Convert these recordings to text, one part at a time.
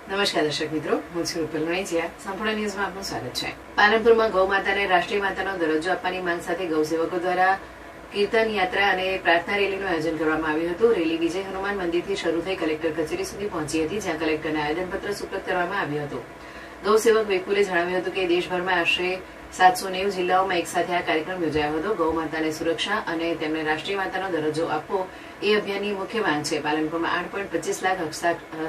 નમસ્કાર દર્શક મિત્રો, હું છું રૂપલ નોઈજીયા. સંપૂર્ણ ન્યૂઝમાં આપનું સ્વાગત છે. પાલનપુરમાં ગૌ માતાને રાષ્ટ્રીય માતાનો દરજ્જો આપવાની માંગ સાથે ગૌસેવકો દ્વારા કીર્તન યાત્રા અને પ્રાર્થના રેલીનું આયોજન કરવામાં આવ્યું હતું. રેલી વિજય હનુમાન મંદિરથી શરૂ થઈ કલેક્ટર કચેરી સુધી પહોંચી હતી, જ્યાં કલેક્ટરને આવેદનપત્ર સુપ્રત કરવામાં આવ્યું હતું. ગૌસેવક વિપુલે જણાવ્યું હતું કે દેશભરમાં આશરે 790 જિલ્લાઓમાં એકસાથે આ કાર્યક્રમ યોજાયો હતો. ગૌ માતાને સુરક્ષા અને તેમને રાષ્ટ્રીય માતાનો દરજ્જો આપવો એ અભિયાનની મુખ્ય માંગ છે. પાલનપુરમાં 8.25 લાખ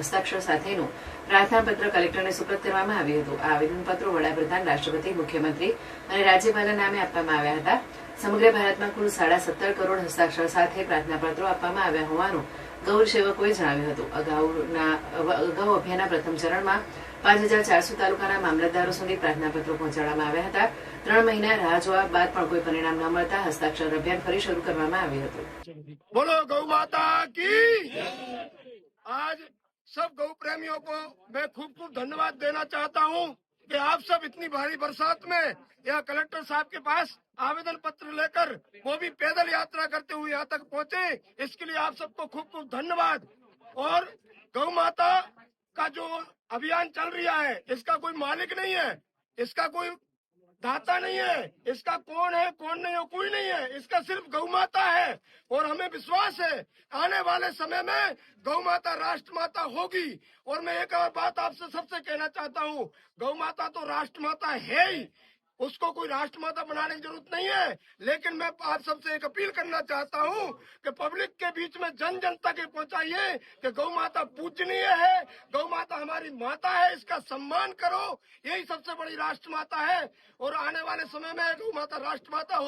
હસ્તાક્ષર સાથેનું પ્રાર્થનાપત્ર કલેક્ટરને સુપ્રત કરવામાં આવ્યું હતું. આ આવેદનપત્રો વડાપ્રધાન, રાષ્ટ્રપતિ, મુખ્યમંત્રી અને રાજ્યપાલના નામે આપવામાં આવ્યા હતા. સમગ્ર ભારતમાં કુલ 17.5 કરોડ હસ્તાક્ષર સાથે પ્રાર્થનાપત્રો આપવામાં આવ્યા હોવાનું ગૌ સેવકોએ જણાવ્યું હતું. અગાઉ અભિયાનના પ્રથમ ચરણમાં 5,400 તાલુકાના મામલતદારો સુધી પ્રાર્થનાપત્રો પહોંચાડવામાં આવ્યા હતા. 3 મહિના રાહ જોવા બાદ પણ કોઈ પરિણામ ન મળતા હસ્તાક્ષર અભિયાન ફરી શરૂ કરવામાં આવ્યું હતું. बोलो गौ माता की। आज सब गौ प्रेमियों को मैं खूब खूब धन्यवाद देना चाहता हूँ कि आप सब इतनी भारी बरसात में यह कलेक्टर साहब के पास आवेदन पत्र लेकर वो भी पैदल यात्रा करते हुए यहाँ तक पहुँचे, इसके लिए आप सबको खूब खूब धन्यवाद। और गौ माता का जो अभियान चल रहा है, इसका कोई मालिक नहीं है, इसका कोई दाता नहीं है, इसका कौन है कौन नहीं है कोई नहीं है, इसका सिर्फ गौ माता है। और हमें विश्वास है आने वाले समय में गौ माता राष्ट्र माता होगी। और मैं एक और बात आपसे सबसे कहना चाहता हूँ, गौ माता तो राष्ट्र माता है ही, उसको कोई राष्ट्र माता बनाने की जरूरत नहीं है। लेकिन मैं आप सबसे एक अपील करना चाहता हूँ कि पब्लिक के बीच में जन जन तक पहुंचाइए कि गौ माता पूजनीय है, गौ माता हमारी माता है, इसका सम्मान करो, यही सबसे बड़ी राष्ट्र माता है। और आने वाले समय में गौ माता राष्ट्र माता होगी।